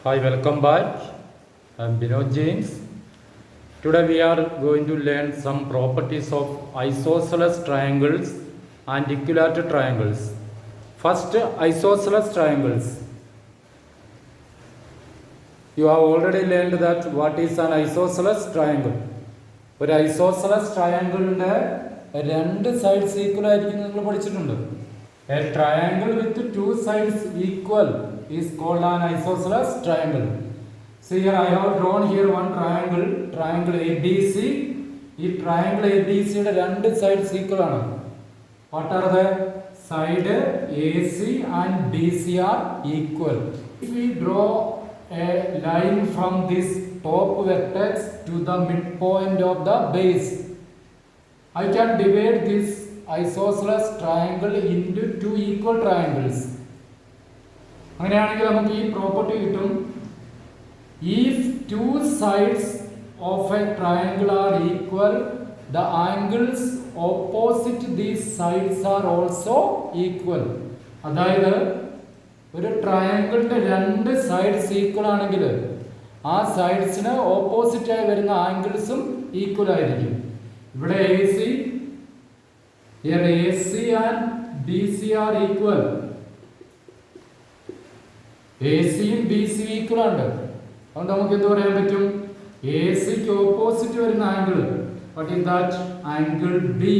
Hi, welcome back. I'm Binod James. Today we are going to learn some properties of isosceles triangles and equilateral triangles. First, isosceles triangles. You have already learned that what is an isosceles triangle. ഒരു isosceles ട്രയാങ്കിളിൻ്റെ രണ്ട് sides equal ആയിരിക്കും നിങ്ങൾ പഠിച്ചിട്ടുണ്ട്. A triangle with two sides equal is called an isosceles triangle. See here I have drawn here one triangle ABC. ഈ triangle ABC യുടെ രണ്ട് sides equal ആണ്. What are the side AC and BC are equal. If we draw a line from this top vertex to the midpoint of the base, I can divide this isosceles triangle into two equal triangles. അങ്ങനെയാണെങ്കിൽ നമുക്ക് ഈ property കിട്ടും. If two sides of a triangle are equal, the angles opposite these sides are also equal. അതായത് ഒരു ട്രയാങ്കിളിന്റെ രണ്ട് sides equal ആണെങ്കിൽ ആ സൈഡ്സിന് ഓപ്പോസിറ്റ് ആയി വരുന്ന ആംഗിൾസും ഈക്വൽ ആയിരിക്കും. ഇവിടെ AC and BC are equal. AC യും BC ഈക്വൽ ആണ്. അതുകൊണ്ട് നമുക്ക് എന്ത് പറയാൻ പറ്റും? ACക്ക് ഓപ്പോസിറ്റ് വരുന്ന angle what is that? Angle B.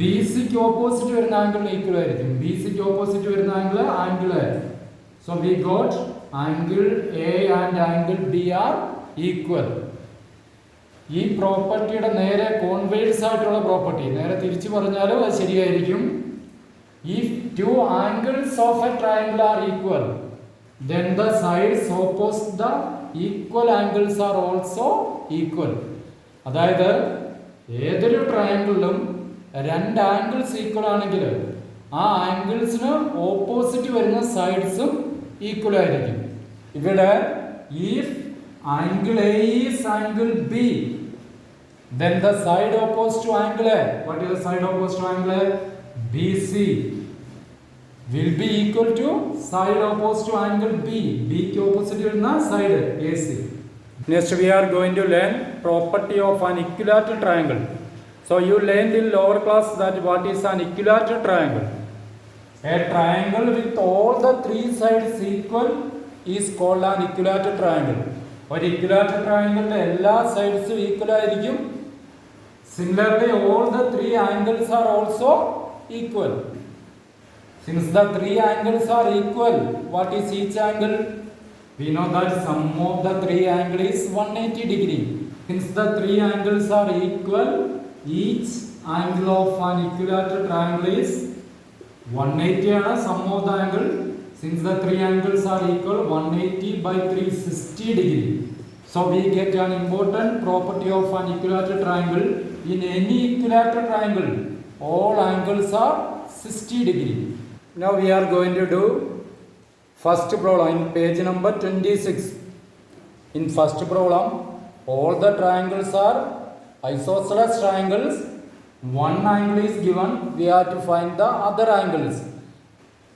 BCക്ക് ഓപ്പോസിറ്റ് വരുന്ന ആംഗിൾ ഈക്വൽ ആയിരിക്കും. BCക്ക് ഓപ്പോസിറ്റ് വരുന്ന angle A. So we got angle A and angle B are equal. ഈ പ്രോപ്പർട്ടിയുടെ നേരെ കോൺവേഴ്സ് ആയിട്ടുള്ള പ്രോപ്പർട്ടി, നേരെ തിരിച്ചു പറഞ്ഞാലും അത് ശരിയായിരിക്കും. If two angles of a triangle are equal, then the sides opposite the equal angles are also equal. അതായത് ഏതൊരു ട്രയാങ്കിളിലും രണ്ട് ആംഗിൾസ് ഈക്വൽ ആണെങ്കിൽ ആ ആംഗിൾസിന് ഓപ്പോസിറ്റ് വരുന്ന സൈഡ്സും ഈക്വൽ ആയിരിക്കും. ഇവിടെ if angle A is angle B, then the side opposite to angle A, what is the side opposite to angle A? BC will be equal to side opposite to angle B. B ക്ക് opposite വരുന്ന side AC. Next we are going to learn property of an equilateral triangle. So you learned in lower class that what is an equilateral triangle. A triangle with all the three sides equal is called an equilateral triangle. ഒരു equilateral triangle എല്ലാ സൈഡ്സും equal ആയിരിക്കും. Similarly, all the three angles are also equal. Since the three angles are equal, what is each angle? We know that sum of the three angles is 180 degree. Since the three angles are equal, each angle of an equilateral triangle is 180 ആണ് sum of the angle. Since the three angles are equal, 180 by 3 60 degree. So we get an important property of an equilateral triangle. In any equilateral triangle, all angles are 60 degree. Now we are going to do first problem in page number 26. In first problem, all the triangles are isosceles triangles. One angle is given, we have to find the other angles.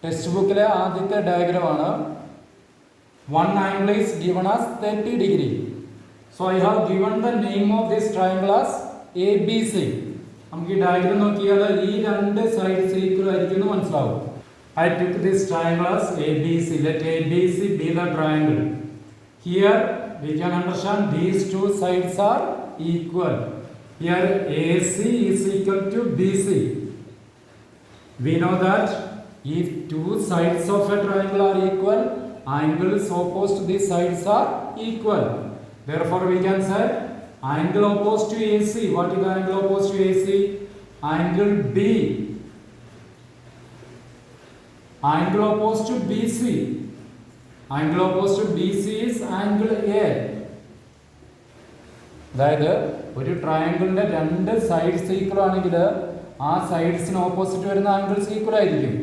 Text ബുക്കിലെ ആദ്യത്തെ diagram ആണ്. One angle is given as 30 degree. So I have given the name of this triangle as ABC. നമുക്ക് ഈ diagram നോക്കിയാൽ ഈ രണ്ട് sides equal ആയിരിക്കും എന്ന് മനസ്സിലാവും. I took this triangle as ABC. Let ABC be the triangle. Here we can understand these two sides are equal. Here AC is equal to BC. We know that if two sides of a triangle are equal, angles opposite to these sides are equal. Therefore we can say angle opposite to AC. What is the angle opposite to AC? Angle B. Angle opposite to BC. Angle opposite to BC is angle A. അതായത് ഒരു ട്രയാങ്കിളിന്റെ രണ്ട് sides equal ആണെങ്കിൽ ആ സൈഡ്സിന് opposite വരുന്ന angles equal ആയിരിക്കും.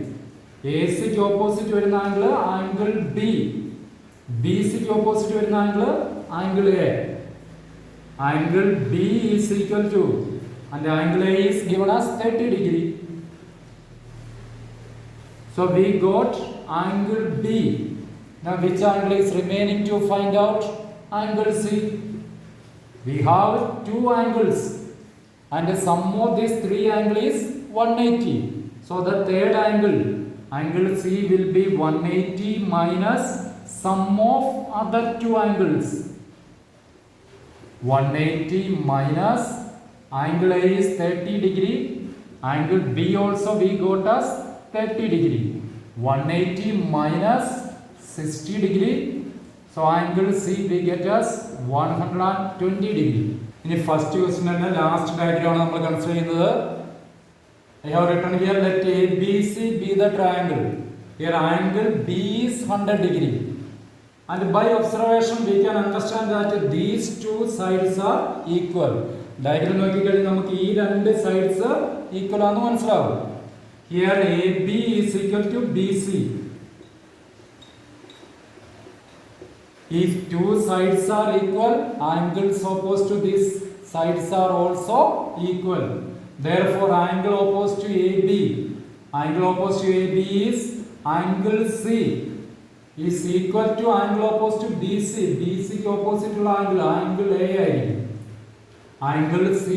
എസിക്ക് ഓപ്പോസിറ്റ് വരുന്ന ആംഗിൾ ബി, ബിസിക്ക് ഓപ്പോസിറ്റ് വരുന്ന angle A. Angle B is equal to and angle A is given as 30 degree. So we got angle B. Now which angle is remaining to find out? Angle C. We have two angles and the sum of these three angles is 180. So the third angle, angle C, will be 180 minus sum of other two angles. 180 minus angle A is 30 degree, angle B also we got as 30 degree. 180 minus 60 degree, so angle C we get as 120 degree. ഇനി first question തന്നെ last diagram നമ്മൾ consider ചെയ്യുന്നത്. I have written here, let ABC be the triangle. Here angle B is 100 degree. And by observation we can understand that these two sides are equal. Diagram നോക്കിക്കഴിഞ്ഞാൽ നമുക്ക് ഈ രണ്ട് sides equal ആണെന്ന് മനസ്സിലാവും. Here AB is equal to BC. If two sides are equal, angles opposed to these sides are also equal. Therefore, angle opposed to AB is angle C is equal to angle opposed to BC. BC ക്ക് opposite ഉള്ള angle A ആയിരിക്കും. Angle C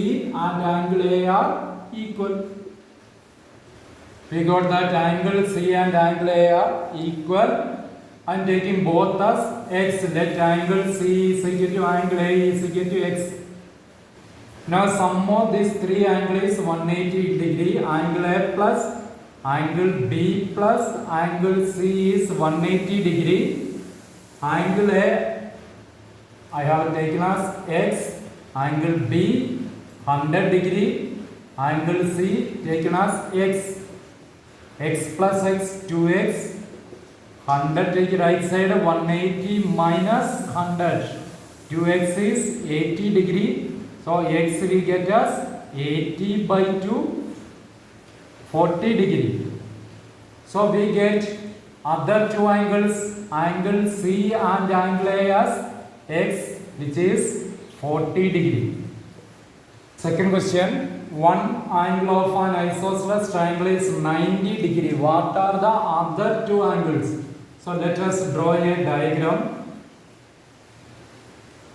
and angle A are equal. We got that angle C and angle A are equal. I am taking both as x. Let angle C is equal to angle A is equal to x. Now sum of these three angles is 180 degree. Angle A plus angle B plus angle C is 180 degree. Angle A I have taken as x. Angle B 100 degree. Angle C taken as x. X plus x 2x. 100 take right side, 180 minus 100. 2x is 80 degree. So x we get as 80 by 2, 40 degree. So we get other two angles, angle C and angle A as x, which is 40 degree. Second question, one angle of an isosceles triangle is 90 degree. What are the other two angles? So let us draw a diagram.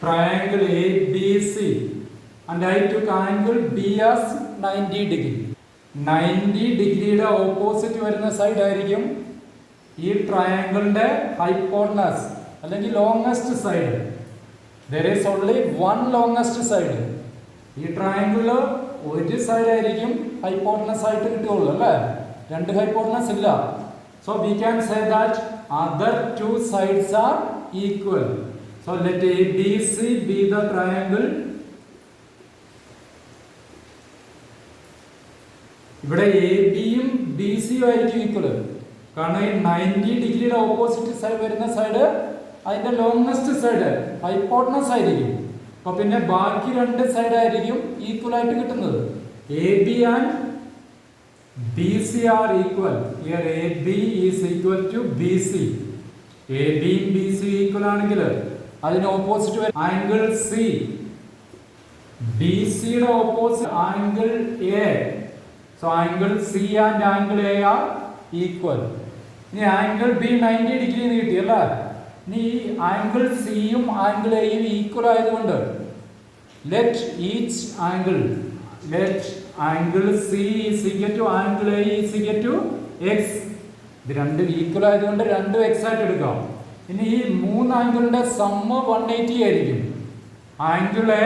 Triangle ABC, and I took angle B as 90 degree. 90 ഡിഗ്രിയുടെ opposite വരുന്ന side ആയിരിക്കും ഈ ട്രയാങ്കിളിന്റെ hypotenuse അല്ലെങ്കിൽ longest side. There is only one longest side. ഈ ട്രയാങ്കിളിൽ ഒരു side ആയിരിക്കും hypotenuse ആയിട്ട് കിട്ടുകയുള്ളൂ അല്ലേ, രണ്ട് ഹൈപ്പോട്ടനസ് ഇല്ല. So we can say that other two sides are equal. So let ABC be the triangle. ഇവിടെ AB യും BC യും ആയിരിക്കും ഈക്വൽ. കാരണം ഈ 90 ഡിഗ്രിയുടെ ഓപ്പോസിറ്റ് സൈഡ് വരുന്ന സൈഡ് അതിന്റെ ലോങ്സ്റ്റ് സൈഡ് ഹൈപ്പോട്ടനസ് ആയിരിക്കും. അപ്പൊ പിന്നെ ബാക്കി രണ്ട് സൈഡ് ആയിരിക്കും ഈക്വൽ ആയിട്ട് കിട്ടുന്നത്. AB and BC are equal. Here AB is equal to BC. AB യും BC ഈക്വൽ ആണെങ്കിൽ അതിന് ഓപ്പോസിറ്റ് ആംഗിൾ C. BC യുടെ opposite angle A. So angle C and angle A are equal. ഇനി angle B 90 degree എന്ന് കിട്ടിയല്ലേ. ഇനി angle C യും angle A യും ഈക്വൽ ആയതുകൊണ്ട് let angle C is equal to angle A is equal to x. ഇത് രണ്ടും equal ആയതുകൊണ്ട് രണ്ടും x ആയിട്ട് എടുക്കാം. ഇനി ഈ മൂന്ന് ആംഗിളിന്റെ സമ്മ് 180 ആയിരിക്കും. Angle A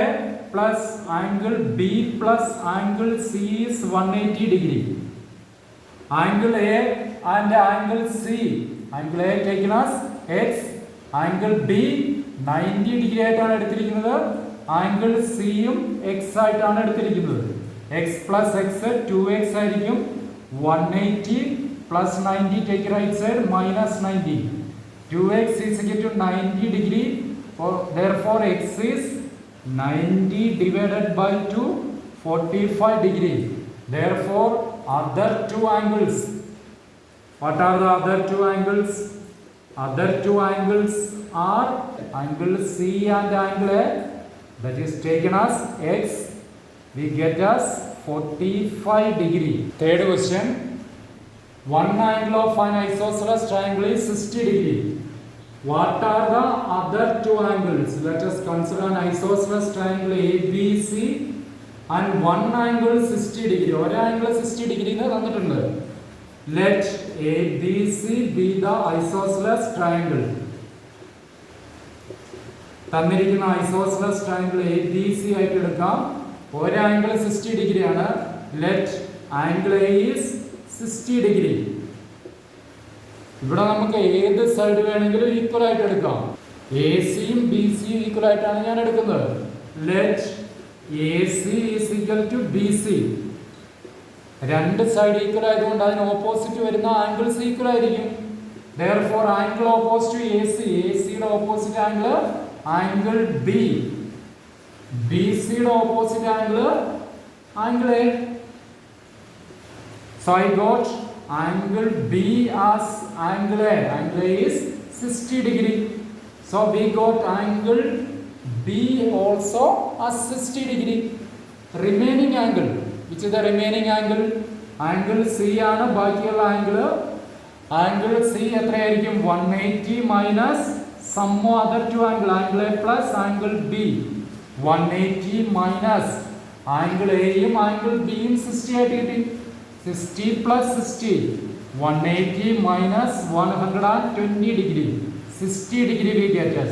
plus angle B plus angle C is 180 degree. Angle A and angle C, angle A taken as x, angle B 90 degree ആയിട്ടാണ് എടുത്തിരിക്കുന്നത്, ആംഗിൾ C യും x ആയിട്ടാണ് എടുത്തിരിക്കുന്നത്. x plus x 2x ആയിരിക്കും. 180 plus 90 take right side minus 90. 2x is equal to 90 degree. Therefore x is 90 divided by 2, 45 degree. Therefore other two angles, what are the other two angles? Other two angles are angle C and angle A, that is taken as x. We get as 45 degree. Third question, one angle of an isosceles triangle is 60 degree. What are the other two angles? Let us consider an isosceles triangle ABC and one angle 60 degree. ഒരു angle 60 degree എന്ന് തന്നിട്ടുണ്ട്. Let ABC be the isosceles triangle. തന്നിരിക്കുന്ന isosceles triangle ABC ആയിട്ട് എടുക്കാം. ഒരു angle 60 degree ആണ്. Let angle A is 60 degree. ഇവിടെ നമുക്ക് ഏത് സൈഡ് വേണമെങ്കിലും ഈക്വൽ ആയിട്ട് എടുക്കാം. എ സിയും ബി സിയും ഈക്വൽ ആയിട്ടാണ് ഞാൻ എടുക്കുന്നത്. Let A C is equal to B C. രണ്ട് സൈഡ് ഈക്വൽ ആയതുകൊണ്ട് അതിന് ഓപ്പോസിറ്റ് വരുന്ന ആംഗിൾസ് ഈക്വൽ ആയിരിക്കും. therefore angle opposite to A C, A സിയുടെ ഓപ്പോസിറ്റ് ആംഗിൾ ബി, ബി സിയുടെ opposite angle A. so I got angle B as angle A. Angle A is 60 degree. So we got angle B also as 60 degree. Remaining angle, which is the remaining angle? Angle C ആണ് ബാക്കിയുള്ള angle C എത്രയായിരിക്കും? 180 minus some other two angle, angle A plus angle B. 180 minus angle A യും angle B യും 60 ആയിട്ട് കിട്ടി. 60 plus 60, 180 minus 120 degree, 60 degree we get as.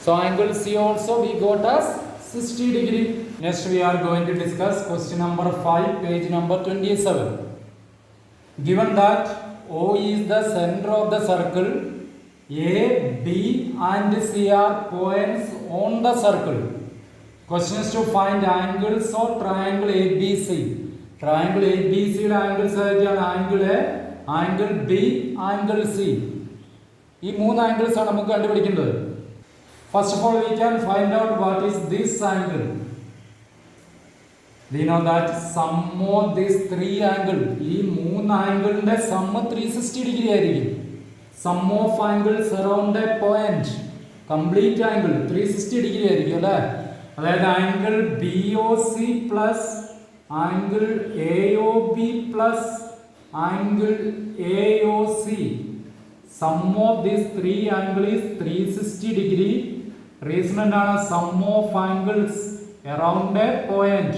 So angle C also we got as 60 degree. Next we are going to discuss question number 5, page number 27. Given that O is the center of the circle, A, B and C are points on the circle. Question is to find angles of triangle ABC. Triangle A B സിയുടെ angles ഏതൊക്കെയാണ്? Angle A, angle B, angle C. ഈ മൂന്ന് angles ആണ് നമുക്ക് കണ്ടുപിടിക്കേണ്ടത്. First of all we can find out what is this angle. We know that sum of this three angle, ഈ മൂന്ന് ആംഗിളിന്റെ സം 360 ഡിഗ്രി ആയിരിക്കും. Sum of angles around a point, complete angle 360 degree ആയിരിക്കും അല്ലേ? അതായത് angle B O C plus angle AOB plus angle AOC. Sum of these three angles is 360 degree. Reason എന്താണ്? Sum of angles around a point.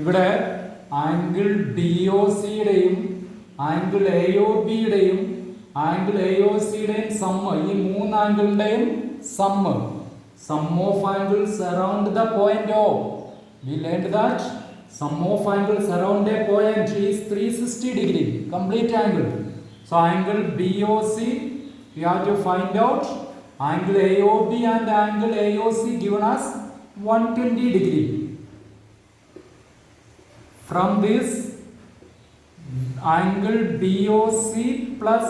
ഇവിടെ angle BOC യുടെയും angle AOB യുടെയും angle AOCയുടെയും sum, ഈ മൂന്ന് ആംഗിളിന്റെയും sum, sum of angles around the point O. We learned that sum of angles around a point is 360 degree, complete angle. So angle BOC we have to find out. Angle AOB and angle AOC given us 120 degree. From this angle BOC plus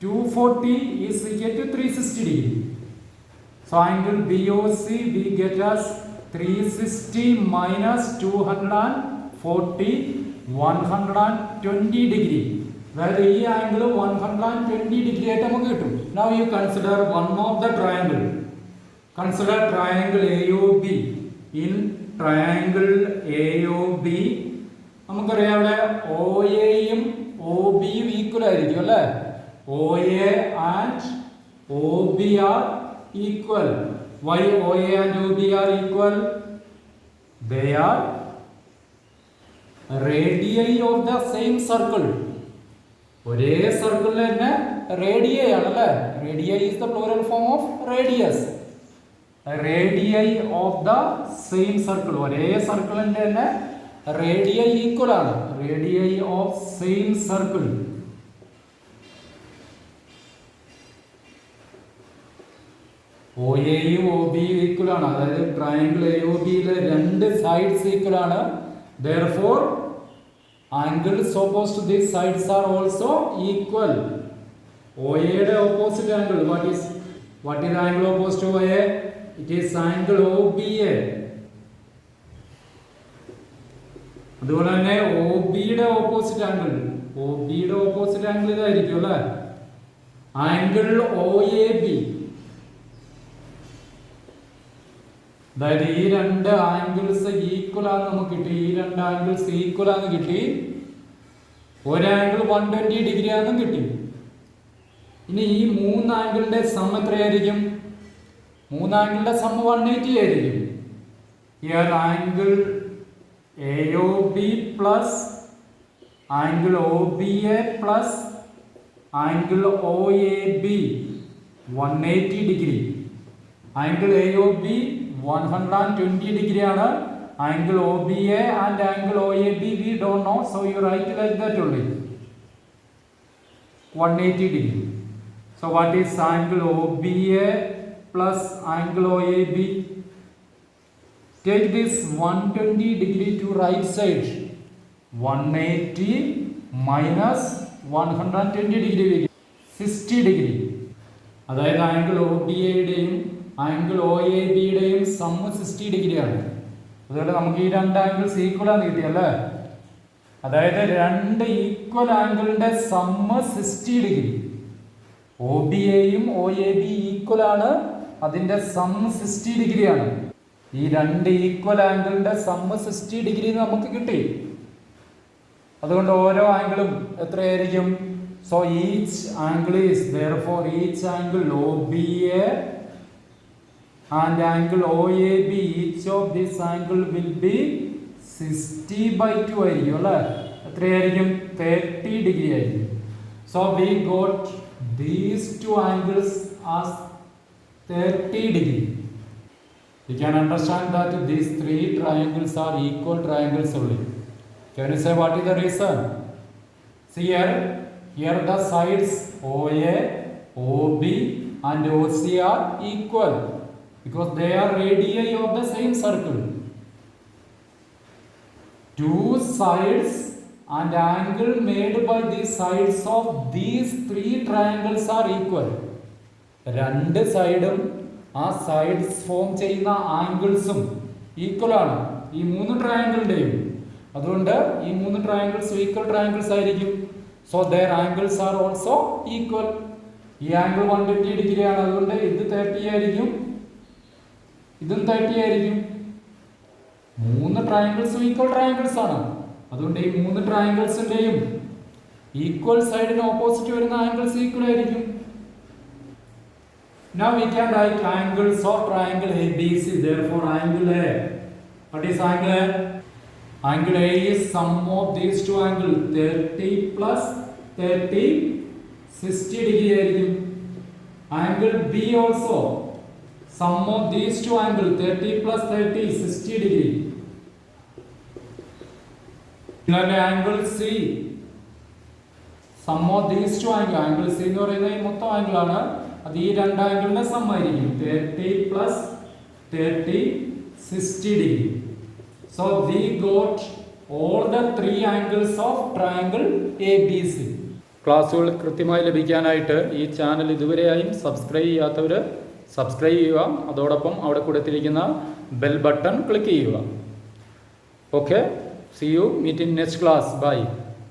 240 is equal to 360 degree. So angle BOC we get as 360 minus 240, 120 degree. അതായത് ഈ angle 120 degree ആയിട്ട് നമുക്ക് കിട്ടും. Now you consider one of the triangle. Consider triangle AOB. In triangle AOB നമുക്കറിയാം അവിടെ OA യും OB യും equal ആയിരിക്കും അല്ലേ? OA and OB are equal. Why OA and OB are equal? They are radii of the same circle. ഒരേ സർക്കിളിൽ തന്നെ റേഡിയ ആണല്ലേ? റേഡിയ is the plural form of radius. Radii of the same circle, ഒരേ സർക്കിളിന്റെ തന്നെ റേഡിയ ഈക്വൽ ആണ്. Radii of same circle. OA യും OB യും ഈക്വൽ ആണ്. അതായത് ട്രയാങ്കിൾ AOB യിലെ രണ്ട് സൈഡ്സ് ഈക്വൽ ആണ്. Therefore angles opposed to these sides are also equal. OA യുടെ opposite angle what is the angle opposed to OA? It is angle OBA. അതുപോലെ തന്നെ OB യുടെ opposite angle ഇതായിരിക്കും അല്ലേ? Angle OAB. അതായത് ഈ രണ്ട് ആംഗിൾസ് ഈക്വൽ ആണെന്ന് നമുക്ക് കിട്ടി. ഈ രണ്ട് ആംഗിൾസ് ഈക്വൽ ആണെന്ന് കിട്ടി. ഒരു ആംഗിൾ 120 ഡിഗ്രി ആണെന്നും കിട്ടി. ഇനി ഈ മൂന്ന് ആംഗിളിന്റെ സം എത്രയായിരിക്കും? മൂന്ന് ആംഗിളിന്റെ സം 180 ആയിരിക്കും. Here angle AOB plus angle OBA plus angle OAB 180 degree. Angle AOB 120 degree ആണ്. Angle OBA and angle OAB we don't know, so you write like that only, 180 degree. So what is angle OBA plus angle OAB? Take this 120 degree to right side. 180 minus 120 degree, 60 degree. അതായത് angle OBAയുടെയും angle OABയുടെയും some 60 degree ആണ്. അതുപോലെ നമുക്ക് ഈ രണ്ട് angles equal ആണെന്ന് കിട്ടിയല്ലേ. അതായത് രണ്ട് ഈക്വൽ ആംഗിളിന്റെ സം 60 ഡിഗ്രി. OBAയും OAB ഈക്വൽ ആണ്, അതിന്റെ സം 60 ഡിഗ്രി ആണ്. ഈ രണ്ട് ഈക്വൽ ആംഗിളിന്റെ സം 60 ഡിഗ്രി നമുക്ക് കിട്ടി. അതുകൊണ്ട് ഓരോ ആംഗിളും എത്രയായിരിക്കും? So each angle is therefore each angle OBA and angle OAB, each of this angle will be 60/2 ആയിരിക്കും അല്ലേ. എത്രയായിരിക്കും? 30 ഡിഗ്രി ആയിരിക്കും. So we got these two angles as 30 degree. You can understand that these three triangles are equal triangles only. Can you say what is the reason? See here the sides OA, OB and OC are equal because they are radii of the same circle. Two sides and angle made by the sides of these three triangles are equal. രണ്ട് സൈഡും ആ sides form ചെയ്യുന്ന ആംഗിൾസും equal ആണ് ഈ മൂന്ന് ട്രയാങ്കിളിന്റെയും. അതുകൊണ്ട് ഈ മൂന്ന് ട്രയാങ്കിൾസ് ഈക്വൽ ട്രയാങ്കിൾസ് ആയിരിക്കും. So their angles are also equal. ഈ ആംഗിൾ 120 ഡിഗ്രി ആണ്, അതുകൊണ്ട് ഇത് 30 ആയിരിക്കും, ഇതും 30 ആയിരിക്കും. മൂന്ന് ട്രയാങ്കിൾസും ഈക്വൽ ട്രയാങ്കിൾസ് ആണ്. അതുകൊണ്ട് ഈ മൂന്ന് ട്രയാങ്കിൾസിന്റെയും ഈക്വൽ സൈഡിന് ഓപ്പോസിറ്റ് വരുന്ന ആംഗിൾസ് ഈക്വൽ ആയിരിക്കും. Now we can write angles of triangle ABC. Therefore angle A, what is angle A? Angle A is sum of these two angles, 30 plus 30, 60 degree ആയിരിക്കും. Angle B also sum of these two angles, 30 plus 30, 60 degree. Similarly angle C, sum of these two angles, angle C എന്ന് പറയുന്നത് ഈ മൊത്തം angle ആണ്. അത് ഈ രണ്ട് ആംഗിളിന്റെ some ആയിരിക്കും, 30 plus 30, 60 degree. So we got all the three angles of triangle ABC. ക്ലാസ്സുകൾ കൃത്യമായി ലഭിക്കാനായിട്ട് ഈ ചാനൽ ഇതുവരെയായും സബ്സ്ക്രൈബ് ചെയ്യാത്തവർ സബ്സ്ക്രൈബ് ചെയ്യുക. അതോടൊപ്പം അവിടെ കൊടുത്തിരിക്കുന്ന ബെൽ ബട്ടൺ ക്ലിക്ക് ചെയ്യുക. Okay, see you, meet in next class. Bye.